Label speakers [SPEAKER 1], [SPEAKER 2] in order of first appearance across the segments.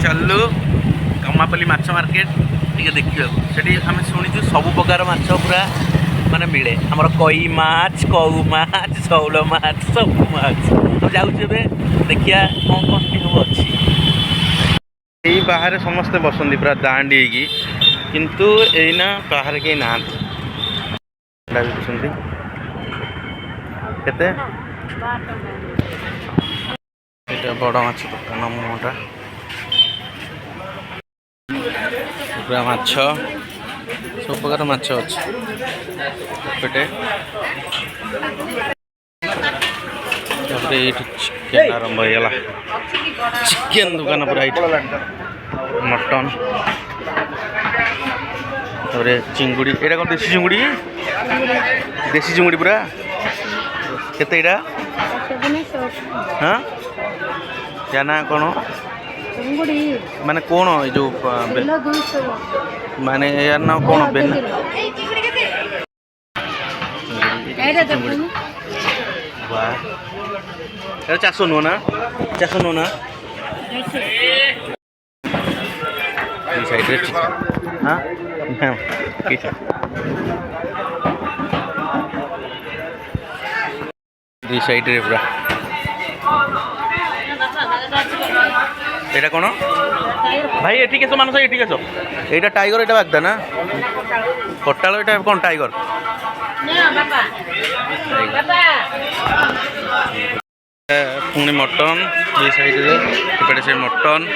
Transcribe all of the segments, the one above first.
[SPEAKER 1] चलू कमापल्ली माछ मार्केट टे देखा से आम शुणु सब प्रकार माछ पूरा माने मिले आमर कई माछ कौ माछ शौल माछ सब माछ जाऊे देखिया कौन कौन सब अच्छी यही बाहर समस्ते बसंती पूरा दांडी किंतु एना बाहर कहीं ना केते बड़ माछ दुकान मुहटा पूरा माछ सब प्रकार माछ अच्छे चिकेन आरंभ होगा चिकेन दुकान पूरा मटन चिंगुड़ी यहाँ कौन देसी चिंगुड़ी पूरा केते हाँ या ना कौन माने कौन जो माने यार ना कौन चाष नुह ना चाष नुह ना साइड हाँ दी साइड रे पूरा एटा कौन भाई ये ठीक है मानस ये ठीक है यहाँ टाइगर यहाँ बागदा ना कटाल यहाँ कौन टाइगर पुणी मटन ये साइड रे से मटन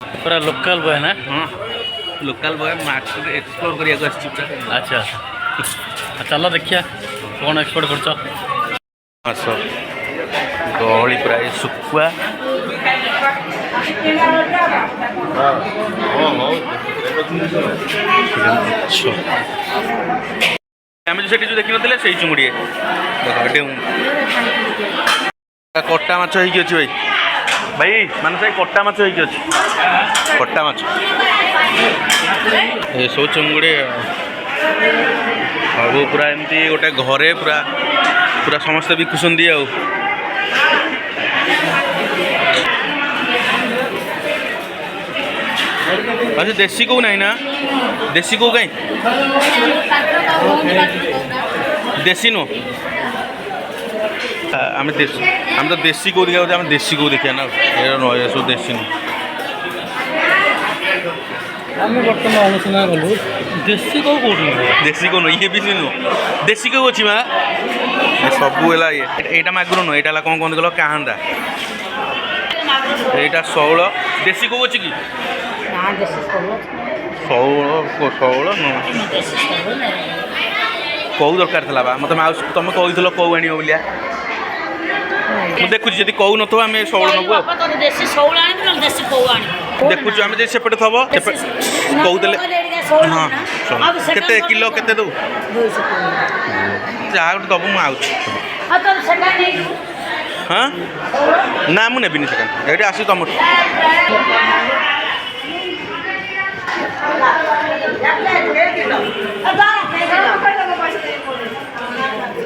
[SPEAKER 2] पूरा लोकल बॉय ना
[SPEAKER 1] हाँ लोकल बॉय मार्केट एक्सप्लोर करने
[SPEAKER 2] अच्छा चलो देखिया कौन एक्सपोर्ट कर
[SPEAKER 1] मास गहली प्राय शुखुआ आम जो देखी ना से चुंगुड़ी कटा माछ होगी अच्छी भाई भाई मानस भाई कटा माछ होगी अच्छी कटा माछ ये सब चुंगुड़ी सब पूरा एमती गोटे घरे पूरा पूरा समस्ते बिकुंट अच्छा देसी कौ ना ना देसी कौ कहीं देसी नु आम तो देसी कौ देखा आम देसी कौ देखा ना ये सब देसी नु
[SPEAKER 2] बर्तमान आलोचना कलु देसी कौ कौन
[SPEAKER 1] देसी कौ ये भी नु देसी कौ अच्छी माँ सब ये मागुर नु यहाँ कौन कहते कल कांदा यहाँ शौल देसी कौ अच्छी कि शौल कौ दरकार था मत तुम कही कौ आण बोलिया मुझे देखुची जी कौ न आम शौल नबू देखुचु आम सेपटे थब कौ देले हाँ केते किलो केते दो जहाँ गोटे दबु मुझे हाँ ना मुझे नेबिनी से आस तुम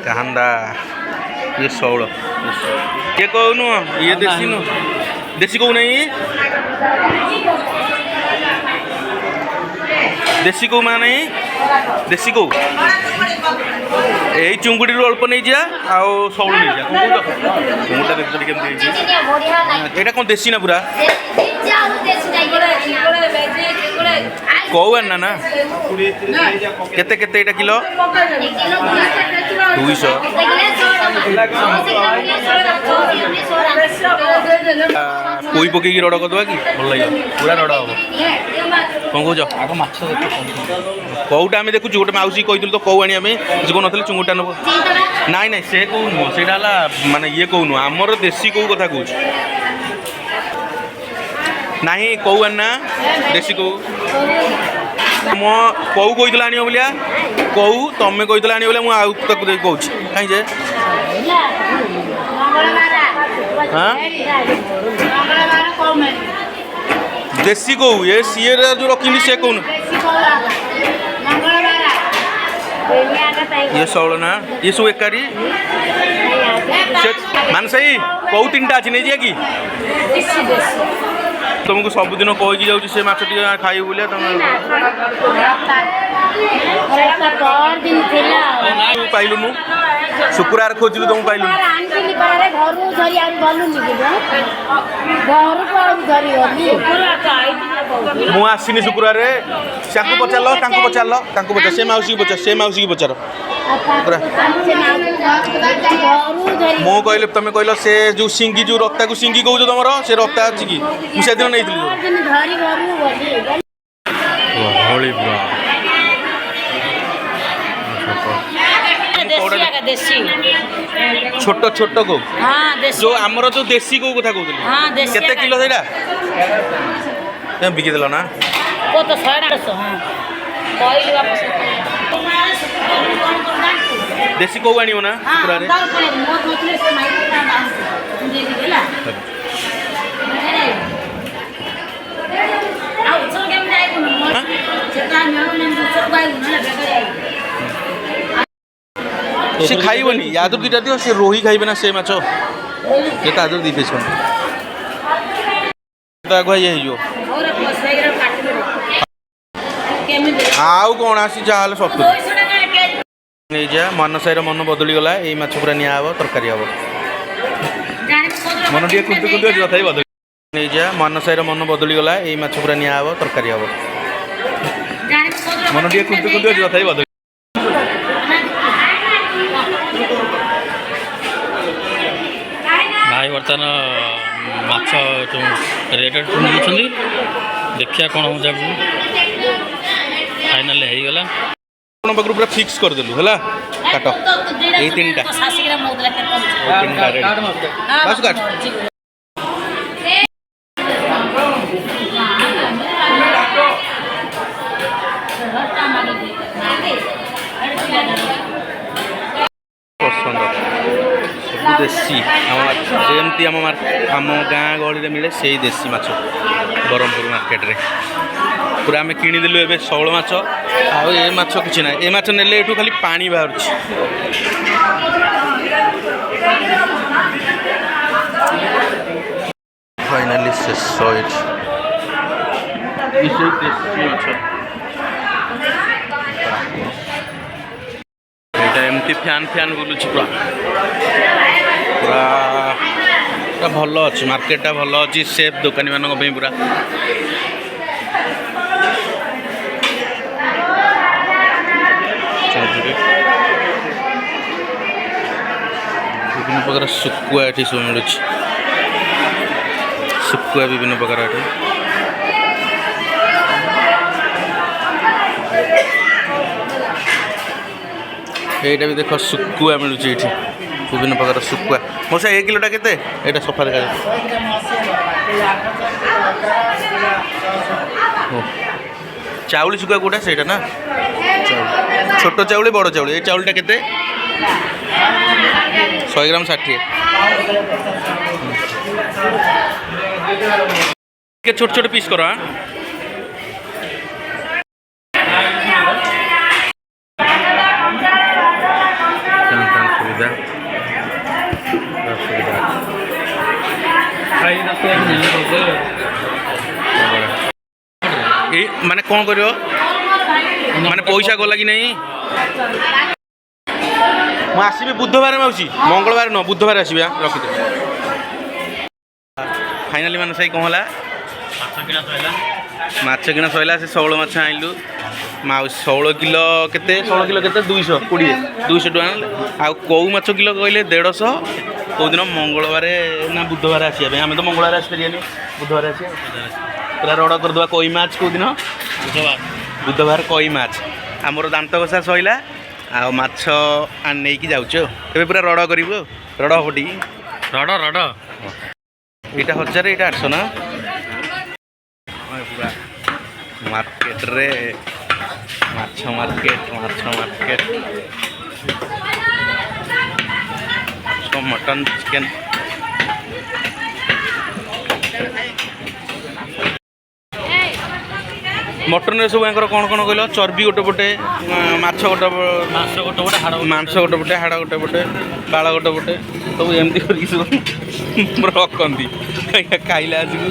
[SPEAKER 1] कांदा ये शौल ये कौ नुह ये देसी नु देसी कौ नहीं देसी कौ माँ नहीं देसी कौ यही चुंगुड़ी अल्प नहीं जा आउ शौल नहीं जा चुंगुड़ा देख यहाँ कौन देसी ना पूरा कौ आना ना केते केते एटा किलो 200 कोई पकई रड़ करदे कि भल लगे पूरा रड़ हम कौन कौच आग माछ कौटा आम देखु गोटे मौसी कही तो कौ आने किसी कौन नी चुंगुटा नब नाई ना से कौ नुह से माने ये कौ नुह आमर देसी कौ कथा कौच ना कौ आना देसी कौ मो कौ कही आने बोलिया कौ तुम कही आने बोलिया मुझे कौच कहीं जे हाँ देसी कौ ये सी जो रखी से कौन ये शौल ना ये सब एकारी मान सही कौ 3टा अच्छी नहीं कि तुमको सबुदिन कहीकि जाऊँ से माछ टी खाइबू बोलिए तुम पाइलुनु शुक्रवार खोजिलु तुमको पाइलु मु आसनी शुक्रवार पचार से मौसी की पचार मो कहले तुम कहल से जो सिंगी जो रक्ता को सिंगी कौच तुम से रक्ता अच्छी कि मुझे दिन नहीं छोट छोट को जो आमर जो देसी को कथा कहते केते किलो सेटा बिकी देल ना देसी कौ आनियो ना पुरारे से खाइबनी यादर दुईटा दियो से रोही खाइबे ना से माछ ये तादर दी पिस आगुआ ये हो आउ कौन आसी जहाँ सब नहीं जा मन साईर मन बदली गला ये माछ पूरा निया हम तरकारी हम मन टे कुंतु कुंतु तथा बदल नहीं जा मन साईर मन बदली गला ये माछ पूरा निया हम तरकारी हम मन टे कुंतु कुंतु तथा बदल
[SPEAKER 2] भाई बर्तमान माछ रेट मिलुंट देखिए कौन हो जाए फाइनाल हो गला
[SPEAKER 1] पाखु पूरा फिक्स करदेलु है काट ये 3टा बस काट पसंद सब देसी जमती आम गाँ गहली मिले से देसी माछ ब्रह्मपुर मार्केट रे पूरा आम किणीदेलु ए शौल माछ आ माछ कि ना ए माछ नेले एठू खाली पानी बाहर फाइनाली शेष एमती फैन फैन बुलूँ पूरा पूरा पूरा भल अच्छी मार्केटा भल अच्छी सेफ दुकानी मान पूरा विभिन्न प्रकार शुकुआ ये सब मिलूँ शुकुआ विभिन्न प्रकार ये भी देख शुकुआ मिलूँ ये विभिन्न प्रकार शुकुआ मोसा 1 किलोटा केते एटा सफा देखा चाउल शुकुआ कोटा सेटा ना छोट चाउल बड़ चाउल ये चाउलटा केते 100 ग्राम 60 के छोट छोट पीस करो सुविधा माने कौन कर माने पैसा गला कि नहीं मुझे आसबि बुधवार मौसी मंगलवार न बुधवार आसबि रखिदे फाइनाली मान सही कौन है माछ किना सैला से शौल माछ आइलु माउस 16 किलो केते 16 किलो केते 220 टका आ कौ माछ किलो कहले 150 कौ दिन मंगलवार ना बुधवार आसिया आम तो मंगलवार आसपारे बुधवार आसिया पूरा रड़ करदे कई माछ कौ दिन बुधवार कई माछ आमर दांत घसा सैला आ माछ नहीं कि जाऊँ ए पूरा रड़ कर रड़ हटी
[SPEAKER 2] रड़ रड़
[SPEAKER 1] यहाँ 1000 यहाँ 800 ना पूरा मार्केट रे माछ मार्केट मटन चिकेन ମଟନରେ ସବୁ ୟାଙ୍କର କ'ଣ କ'ଣ କହିଲ ଚର୍ବି ଗୋଟେ ପଟେ ମାଛ ଗୋଟେ
[SPEAKER 2] ମାଂସ ଗୋଟେ ଗୋଟେ ହାଡ଼
[SPEAKER 1] ମାଂସ ଗୋଟେ ପଟେ ହାଡ଼ ଗୋଟେ ପଟେ ବାଳ ଗୋଟେ ପଟେ ସବୁ ଏମିତି କରିକି ସବୁ ରଖନ୍ତି ଖାଇଲା ଆସିକୁ